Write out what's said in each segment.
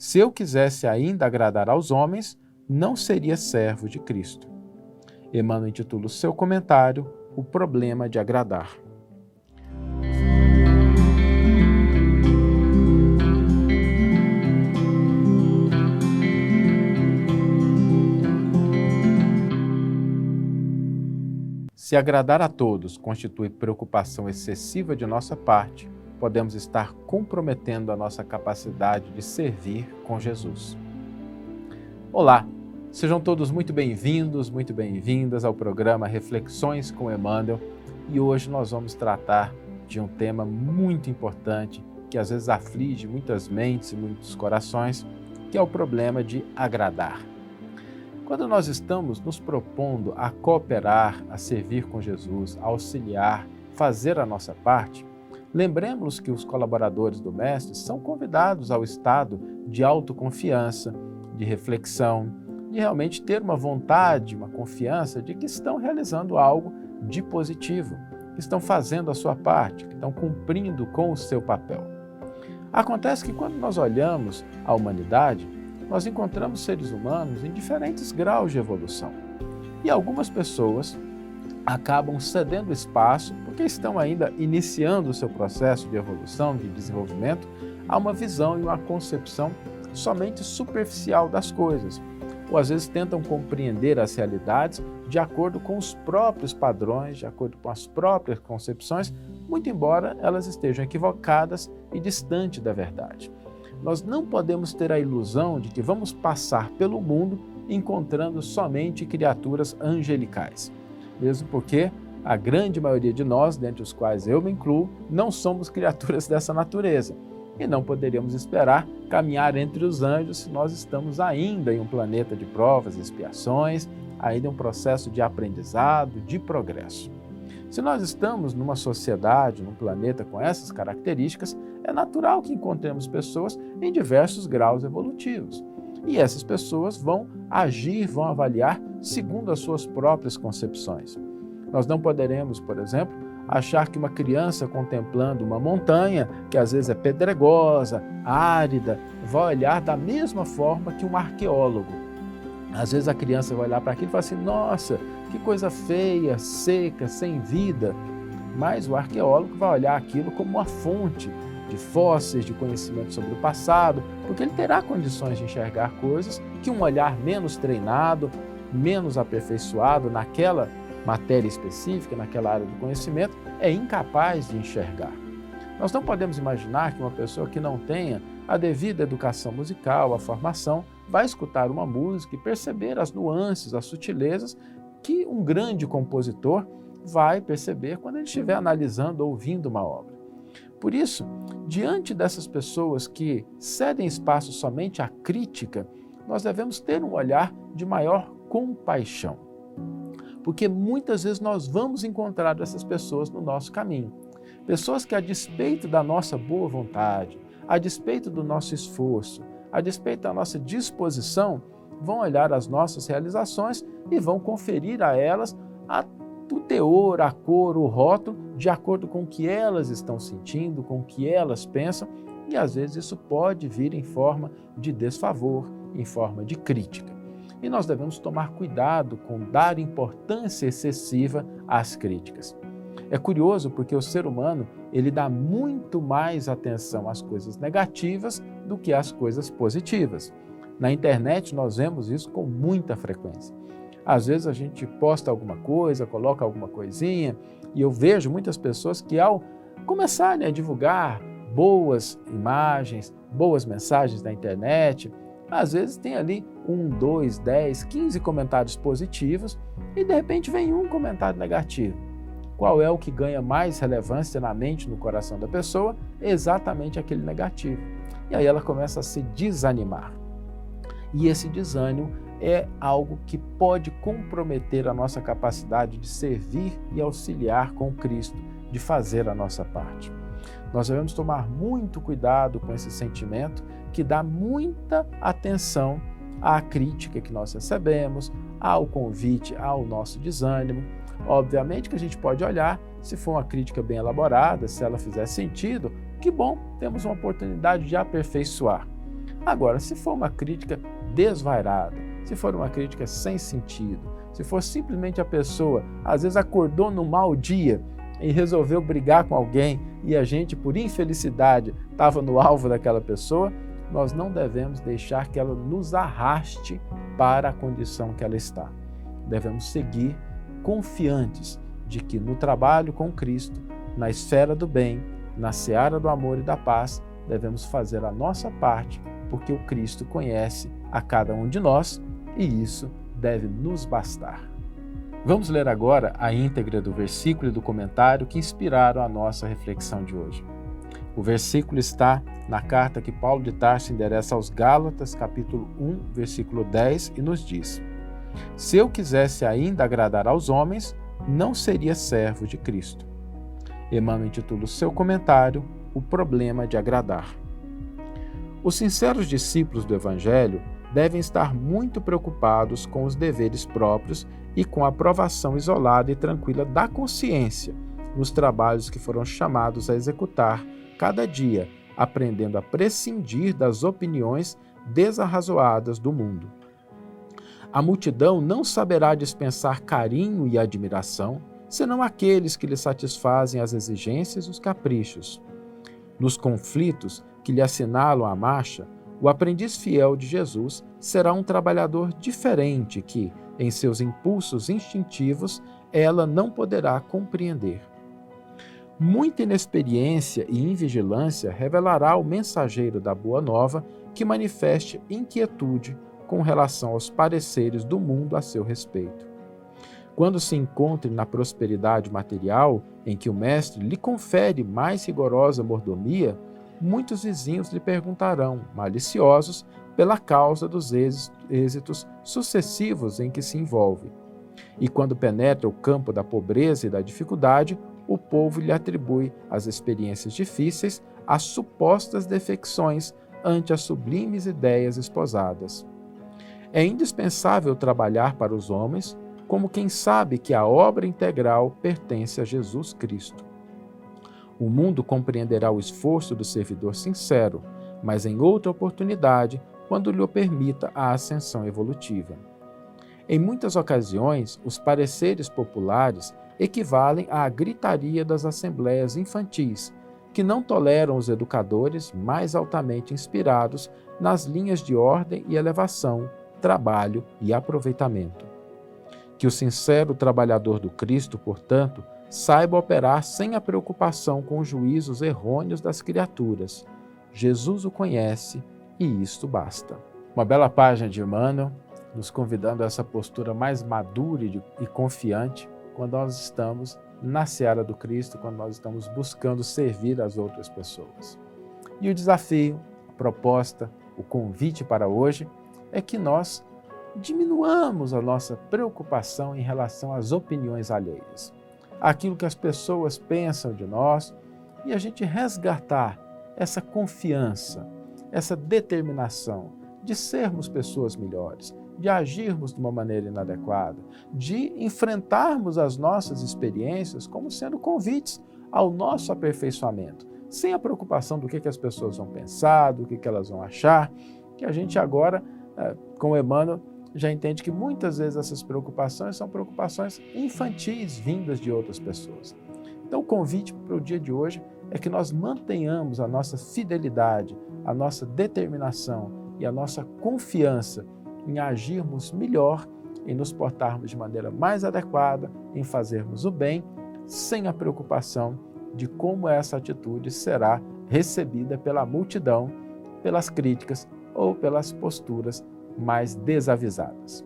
Se eu quisesse ainda agradar aos homens, não seria servo de Cristo. Emmanuel intitula o seu comentário O Problema de Agradar. Se agradar a todos constitui preocupação excessiva de nossa parte, podemos estar comprometendo a nossa capacidade de servir com Jesus. Olá, sejam todos muito bem-vindos, muito bem-vindas ao programa Reflexões com Emmanuel, e hoje nós vamos tratar de um tema muito importante que às vezes aflige muitas mentes e muitos corações, que é o problema de agradar. Quando nós estamos nos propondo a cooperar, a servir com Jesus, a auxiliar, fazer a nossa parte, lembremos que os colaboradores do Mestre são convidados ao estado de autoconfiança, de reflexão, de realmente ter uma vontade, uma confiança de que estão realizando algo de positivo, que estão fazendo a sua parte, que estão cumprindo com o seu papel. Acontece que quando nós olhamos a humanidade, nós encontramos seres humanos em diferentes graus de evolução. E algumas pessoas acabam cedendo espaço, porque estão ainda iniciando o seu processo de evolução, de desenvolvimento, a uma visão e uma concepção somente superficial das coisas, ou às vezes tentam compreender as realidades de acordo com os próprios padrões, de acordo com as próprias concepções, muito embora elas estejam equivocadas e distantes da verdade. Nós não podemos ter a ilusão de que vamos passar pelo mundo encontrando somente criaturas angelicais, mesmo porque a grande maioria de nós, dentre os quais eu me incluo, não somos criaturas dessa natureza e não poderíamos esperar caminhar entre os anjos se nós estamos ainda em um planeta de provas e expiações, ainda em um processo de aprendizado, de progresso. Se nós estamos numa sociedade, num planeta com essas características, é natural que encontremos pessoas em diversos graus evolutivos. E essas pessoas vão agir, vão avaliar segundo as suas próprias concepções. Nós não poderemos, por exemplo, achar que uma criança contemplando uma montanha, que às vezes é pedregosa, árida, vai olhar da mesma forma que um arqueólogo. Às vezes a criança vai olhar para aquilo e fala assim, nossa, que coisa feia, seca, sem vida. Mas o arqueólogo vai olhar aquilo como uma fonte de fósseis, de conhecimento sobre o passado, porque ele terá condições de enxergar coisas que um olhar menos treinado, menos aperfeiçoado naquela matéria específica, naquela área do conhecimento, é incapaz de enxergar. Nós não podemos imaginar que uma pessoa que não tenha a devida educação musical, a formação, vai escutar uma música e perceber as nuances, as sutilezas que um grande compositor vai perceber quando ele estiver analisando, ouvindo uma obra. Por isso, diante dessas pessoas que cedem espaço somente à crítica, nós devemos ter um olhar de maior compaixão. Porque muitas vezes nós vamos encontrar essas pessoas no nosso caminho. Pessoas que, a despeito da nossa boa vontade, a despeito do nosso esforço, a despeito da nossa disposição, vão olhar as nossas realizações e vão conferir a elas o teor, a cor, o rótulo, de acordo com o que elas estão sentindo, com o que elas pensam, e às vezes isso pode vir em forma de desfavor, em forma de crítica. E nós devemos tomar cuidado com dar importância excessiva às críticas. É curioso porque o ser humano, ele dá muito mais atenção às coisas negativas do que às coisas positivas. Na internet nós vemos isso com muita frequência. Às vezes a gente posta alguma coisa, coloca alguma coisinha, e eu vejo muitas pessoas que ao começarem a divulgar boas imagens, boas mensagens na internet, às vezes tem ali 1, 2, 10, 15 comentários positivos e de repente vem um comentário negativo. Qual é o que ganha mais relevância na mente, no coração da pessoa? Exatamente aquele negativo. E aí ela começa a se desanimar. E esse desânimo é algo que pode comprometer a nossa capacidade de servir e auxiliar com Cristo, de fazer a nossa parte. Nós devemos tomar muito cuidado com esse sentimento que dá muita atenção à crítica que nós recebemos, ao convite, ao nosso desânimo. Obviamente que a gente pode olhar, se for uma crítica bem elaborada, se ela fizer sentido, que bom, temos uma oportunidade de aperfeiçoar. Agora, se for uma crítica desvairada, se for uma crítica sem sentido, se for simplesmente a pessoa, às vezes acordou num mau dia e resolveu brigar com alguém e a gente, por infelicidade, estava no alvo daquela pessoa, nós não devemos deixar que ela nos arraste para a condição que ela está. Devemos seguir confiantes de que no trabalho com Cristo, na esfera do bem, na seara do amor e da paz, devemos fazer a nossa parte, porque o Cristo conhece a cada um de nós e isso deve nos bastar. Vamos ler agora a íntegra do versículo e do comentário que inspiraram a nossa reflexão de hoje. O versículo está na carta que Paulo de Tarso endereça aos Gálatas, capítulo 1, versículo 10, e nos diz: Se eu quisesse ainda agradar aos homens, não seria servo de Cristo. Emmanuel intitula o seu comentário O Problema de Agradar. Os sinceros discípulos do Evangelho devem estar muito preocupados com os deveres próprios e com a aprovação isolada e tranquila da consciência nos trabalhos que foram chamados a executar cada dia, aprendendo a prescindir das opiniões desarrazoadas do mundo. A multidão não saberá dispensar carinho e admiração, senão aqueles que lhe satisfazem as exigências e os caprichos. Nos conflitos que lhe assinalam a marcha, o aprendiz fiel de Jesus será um trabalhador diferente que, em seus impulsos instintivos, ela não poderá compreender. Muita inexperiência e invigilância revelará ao mensageiro da Boa Nova que manifeste inquietude com relação aos pareceres do mundo a seu respeito. Quando se encontre na prosperidade material, em que o mestre lhe confere mais rigorosa mordomia, muitos vizinhos lhe perguntarão, maliciosos, pela causa dos êxitos sucessivos em que se envolve. E quando penetra o campo da pobreza e da dificuldade, o povo lhe atribui às experiências difíceis as supostas defecções ante as sublimes ideias esposadas. É indispensável trabalhar para os homens como quem sabe que a obra integral pertence a Jesus Cristo. O mundo compreenderá o esforço do servidor sincero, mas em outra oportunidade, quando lhe o permita a ascensão evolutiva. Em muitas ocasiões, os pareceres populares equivalem à gritaria das assembleias infantis, que não toleram os educadores mais altamente inspirados nas linhas de ordem e elevação, trabalho e aproveitamento. Que o sincero trabalhador do Cristo, portanto, saiba operar sem a preocupação com os juízos errôneos das criaturas. Jesus o conhece e isto basta. Uma bela página de Emmanuel, nos convidando a essa postura mais madura e confiante quando nós estamos na seara do Cristo, quando nós estamos buscando servir as outras pessoas. E o desafio, a proposta, o convite para hoje é que nós diminuamos a nossa preocupação em relação às opiniões alheias, aquilo que as pessoas pensam de nós, e a gente resgatar essa confiança, essa determinação de sermos pessoas melhores, de agirmos de uma maneira inadequada, de enfrentarmos as nossas experiências como sendo convites ao nosso aperfeiçoamento, sem a preocupação do que as pessoas vão pensar, do que elas vão achar, que a gente agora, com Emmanuel, já entende que muitas vezes essas preocupações são preocupações infantis vindas de outras pessoas. Então o convite para o dia de hoje é que nós mantenhamos a nossa fidelidade, a nossa determinação e a nossa confiança em agirmos melhor, em nos portarmos de maneira mais adequada, em fazermos o bem, sem a preocupação de como essa atitude será recebida pela multidão, pelas críticas ou pelas posturas mais desavisadas.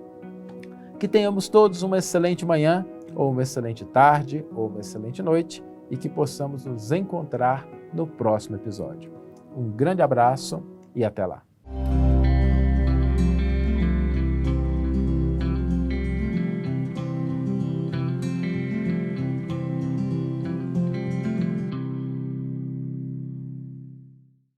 Que tenhamos todos uma excelente manhã, ou uma excelente tarde, ou uma excelente noite, e que possamos nos encontrar no próximo episódio. Um grande abraço e até lá.